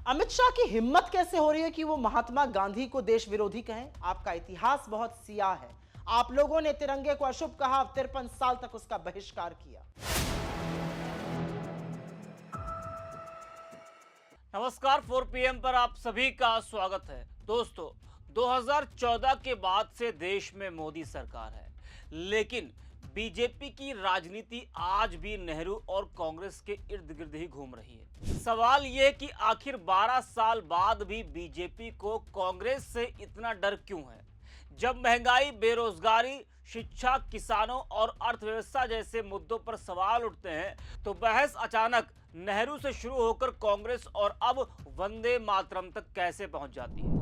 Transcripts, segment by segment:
अमित शाह की हिम्मत कैसे हो रही है कि वो महात्मा गांधी को देश विरोधी कहें? आपका इतिहास बहुत सियाह है। आप लोगों ने तिरंगे को अशुभ कहा, 53 साल तक उसका बहिष्कार किया। नमस्कार 4 PM पर आप सभी का स्वागत है। दोस्तों, 2014 के बाद से देश में मोदी सरकार है, लेकिन बीजेपी की राजनीति आज भी नेहरू और कांग्रेस के इर्द गिर्द ही घूम रही है। सवाल यह कि आखिर 12 साल बाद भी बीजेपी को कांग्रेस से इतना डर क्यों है? जब महंगाई, बेरोजगारी, शिक्षा, किसानों और अर्थव्यवस्था जैसे मुद्दों पर सवाल उठते हैं, तो बहस अचानक नेहरू से शुरू होकर कांग्रेस और अब वंदे मातरम तक कैसे पहुंच जाती है?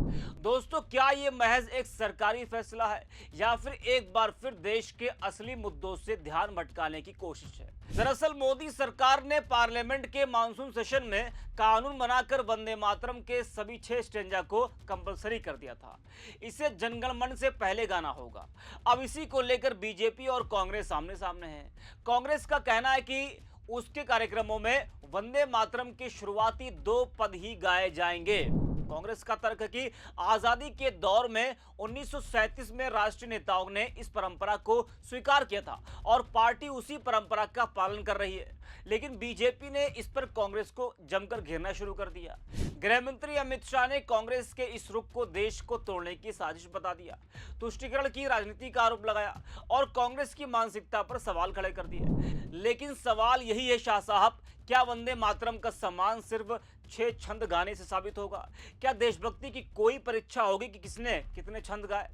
दोस्तों, क्या यह महज एक सरकारी फैसला है या फिर एक बार फिर देश के असली मुद्दों से ध्यान भटकाने की कोशिश है? दरअसल मोदी सरकार ने पार्लियामेंट के मानसून सेशन में कानून बनाकर वंदे मातरम के सभी 6 स्टेंजा को कंपलसरी कर दिया था। इसे जनगण मन से पहले गाना होगा। अब इसी को लेकर बीजेपी और कांग्रेस आमने सामने हैं। कांग्रेस का कहना है कि उसके कार्यक्रमों में वंदे मातरम के शुरुआती 2 पद ही गाए जाएंगे। कांग्रेस का तर्क है कि आजादी के दौर में 1937 में राष्ट्रीय नेताओं ने इस परंपरा को स्वीकार किया था और पार्टी उसी परंपरा का पालन कर रही है। लेकिन बीजेपी ने इस पर कांग्रेस को जमकर घेरना शुरू कर दिया। गृह मंत्री अमित शाह ने कांग्रेस के इस रुख को देश को तोड़ने की साजिश बता दिया, तुष्टीकरण की राजनीति का आरोप लगाया और कांग्रेस की मानसिकता पर सवाल खड़े कर दिए। लेकिन सवाल यही है शाह साहब, क्या वंदे मातरम का सम्मान सिर्फ 6 छंद गाने से साबित होगा? क्या देशभक्ति की कोई परीक्षा होगी कि किसने कितने छंद गाए?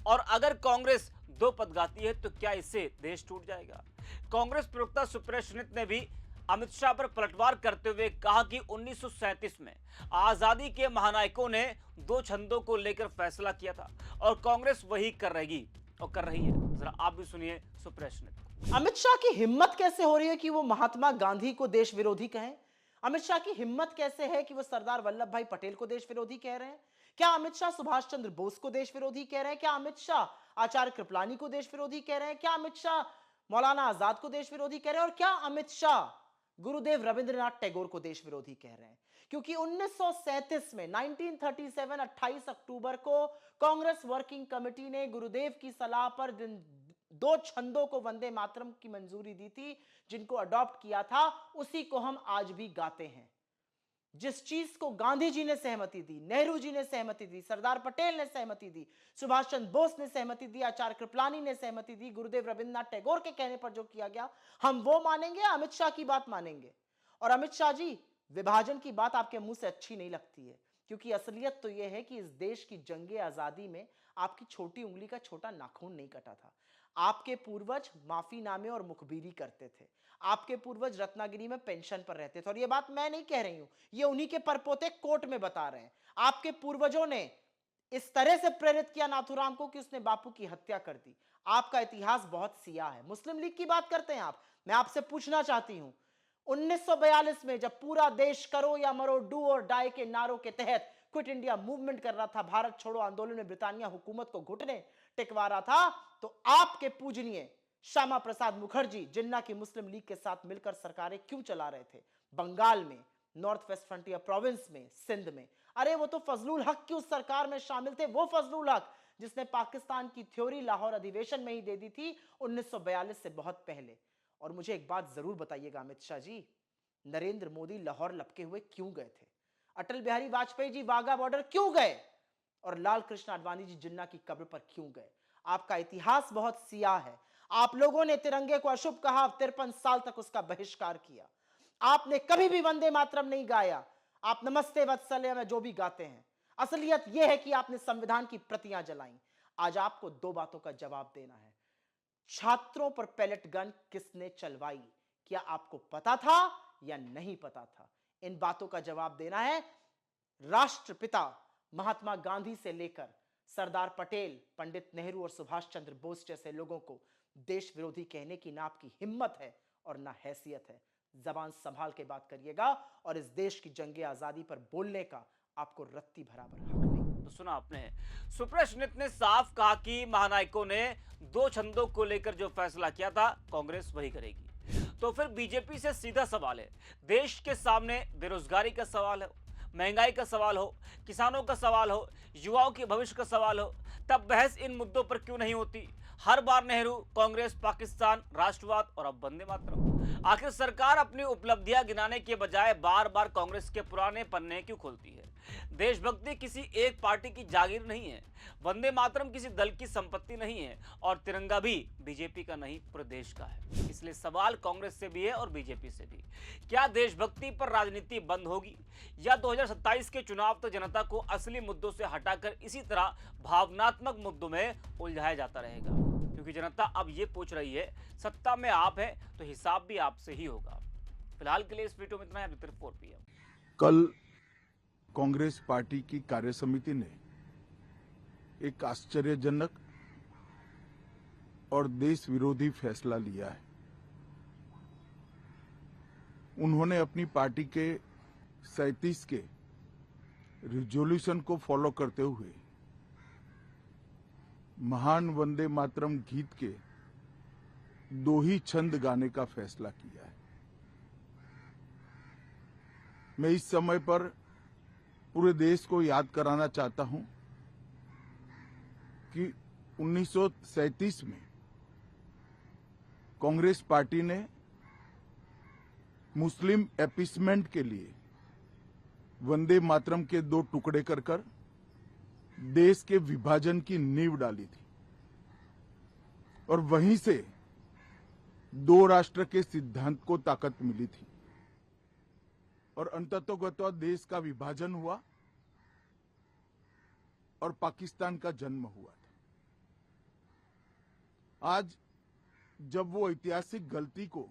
और अगर कांग्रेस 2 पद गाती है तो क्या इससे देश टूट जाएगा? कांग्रेस प्रवक्ता सुप्रिया सुनित ने भी अमित शाह पर पलटवार करते हुए कहा कि 1937 में आजादी के महानायकों ने 2 छंदों को लेकर फैसला किया था और कांग्रेस वही कर रही है। जरा आप भी सुनिए सुप्रिया सुनित को। अमित शाह की हिम्मत कैसे हो रही है कि वो महात्मा गांधी को देश विरोधी कहें? अमित शाह की हिम्मत कैसे है कि वो सरदार वल्लभ भाई पटेल को देश विरोधी कह रहे हैं? क्या अमित शाह सुभाष चंद्र बोस को देश विरोधी कह रहे हैं? क्या अमित शाह आचार्य कृपलानी को देश विरोधी कह रहे हैं? क्या अमित शाह मौलाना आजाद को देश विरोधी कह रहे हैं? और क्या अमित शाह गुरुदेव रविंद्रनाथ टैगोर को देश विरोधी कह रहे हैं? क्योंकि 1937 में 1937 28 अक्टूबर को कांग्रेस वर्किंग कमेटी ने गुरुदेव की सलाह पर 2 छंदों को वंदे मातरम की मंजूरी दी थी, जिनको अडॉप्ट किया था, उसी को हम आज भी गाते हैं। जिस चीज को गांधी जी ने सहमति दी, नेहरू जी ने सहमति दी, सरदार पटेल ने सहमति दी, सुभाष चंद्र बोस ने सहमति दी, आचार्य कृपलानी ने सहमति दी, गुरुदेव रविंद्रनाथ टैगोर के कहने पर जो किया गया, हम वो मानेंगे, अमित शाह की बात मानेंगे? और अमित शाह जी, विभाजन की बात आपके मुंह से अच्छी नहीं लगती है, क्योंकि असलियत तो यह है कि इस देश की जंगे आजादी में आपकी छोटी उंगली का छोटा नाखून नहीं कटा था। आपके पूर्वज माफीनामे और मुखबिरी करते थे। आपके पूर्वज रत्नागिरी में पेंशन पर रहते थे। और यह बात मैं नहीं कह रही हूं, ये उन्हीं के परपोते कोर्ट में बता रहे हैं। आपके पूर्वजों ने इस तरह से प्रेरित किया नाथूराम को कि उसने बापू की हत्या कर दी। आपका इतिहास बहुत सियाह है। मुस्लिम लीग की बात करते हैं आप, मैं आपसे पूछना चाहती हूं, 1942 में जब पूरा देश करो या मरो, डू और डाई के नारों के तहत क्विट इंडिया मूवमेंट कर रहा था, भारत छोड़ो आंदोलन में ब्रिटानिया हुकूमत को घुटने टिकवा रहा था, तो आपके पूजनीय श्यामा प्रसाद मुखर्जी जिन्ना की मुस्लिम लीग के साथ मिलकर सरकारें क्यों चला रहे थे? बंगाल में, नॉर्थ वेस्ट फ्रंटियर प्रोविंस में, सिंध में। अरे वो तो फजलुल हक की उस सरकार में शामिल थे, वो फजलुल हक जिसने पाकिस्तान की थ्योरी लाहौर अधिवेशन में ही दे दी थी 1942 से बहुत पहले। और मुझे एक बात जरूर बताइएगा अमित शाह जी, नरेंद्र मोदी लाहौर लपके हुए क्यों गए थे? अटल बिहारी वाजपेयी जी वाघा बॉर्डर क्यों गए? और लाल कृष्ण आडवाणी जी जिन्ना की कब्र पर क्यों गए? आपका इतिहास बहुत सियाह है। आप लोगों ने तिरंगे को अशुभ कहा, 53 साल तक उसका बहिष्कार किया। आपने कभी भी वंदे मातरम नहीं गाया। आप नमस्ते वत्सल्य में जो भी गाते हैं, असलियत यह है कि आपने संविधान की प्रतियां जलाई। आज आपको 2 बातों का जवाब देना है। छात्रों पर पैलेट गन किसने चलवाई? क्या आपको पता था या नहीं पता था? इन बातों का जवाब देना है। राष्ट्रपिता महात्मा गांधी से लेकर सरदार पटेल, पंडित नेहरू और सुभाष चंद्र बोस जैसे लोगों को देश विरोधी कहने की ना आपकी हिम्मत है और ना हैसियत है। जबान संभाल के बात करिएगा और इस देश की जंगे आजादी पर बोलने का आपको रत्ती बराबर हक नहीं। तो सुना आपने, सुप्रिया सुनित ने साफ कहा कि महानायकों ने 2 छंदों को लेकर जो फैसला किया था, कांग्रेस वही करेगी। तो फिर बीजेपी से सीधा सवाल है, देश के सामने बेरोजगारी का सवाल है, महंगाई का सवाल हो, किसानों का सवाल हो, युवाओं के भविष्य का सवाल हो, तब बहस इन मुद्दों पर क्यों नहीं होती? हर बार नेहरू, कांग्रेस, पाकिस्तान, राष्ट्रवाद और अब वंदे मातरम। आखिर सरकार अपनी उपलब्धियां गिनाने के बजाय बार बार कांग्रेस के पुराने पन्ने क्यों खोलती है? देशभक्ति किसी एक पार्टी की जागीर नहीं है, वंदे मातरम किसी दल की संपत्ति नहीं है और तिरंगा भी बीजेपी का नहीं पूरे देश का है। इसलिए सवाल कांग्रेस से भी है और बीजेपी से भी। क्या देशभक्ति पर राजनीति बंद होगी या 2027 के चुनाव तक जनता को असली मुद्दों से हटाकर इसी तरह भावनात्मक मुद्दों में उलझाया जाता रहेगा? क्योंकि जनता अब ये पूछ रही है, सत्ता में आप हैं तो हिसाब भी आपसे ही होगा। फिलहाल के लिए इस वीडियो में इतना है। 4 PM कल कांग्रेस पार्टी की कार्य समिति ने एक आश्चर्यजनक और देश विरोधी फैसला लिया है। उन्होंने अपनी पार्टी के 37 के रिजोल्यूशन को फॉलो करते हुए महान वंदे मातरम गीत के 2 ही छंद गाने का फैसला किया है। मैं इस समय पर पूरे देश को याद कराना चाहता हूं कि 1937 में कांग्रेस पार्टी ने मुस्लिम अपीसमेंट के लिए वंदे मातरम के 2 टुकड़े कर देश के विभाजन की नींव डाली थी और वहीं से 2 राष्ट्र के सिद्धांत को ताकत मिली थी और अंततोगत्वा देश का विभाजन हुआ और पाकिस्तान का जन्म हुआ था। आज जब वो ऐतिहासिक गलती को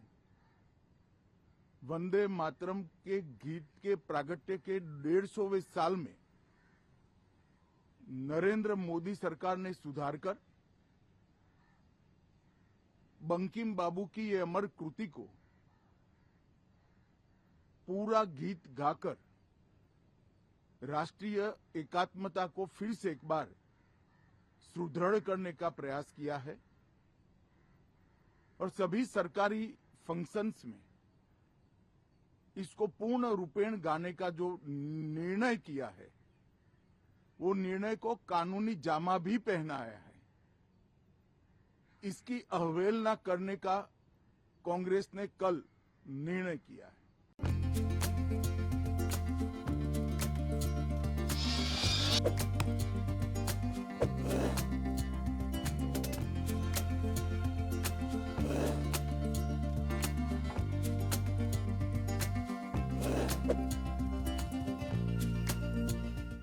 वंदे मातरम के गीत के प्रागट्य के 150वें साल में नरेंद्र मोदी सरकार ने सुधारकर बंकिम बाबू की ये अमर कृति को पूरा गीत गाकर राष्ट्रीय एकात्मता को फिर से एक बार सुदृढ़ करने का प्रयास किया है और सभी सरकारी फंक्शंस में इसको पूर्ण रूपेण गाने का जो निर्णय किया है, वो निर्णय को कानूनी जामा भी पहनाया है। इसकी अवहेलना करने का कांग्रेस ने कल निर्णय किया है।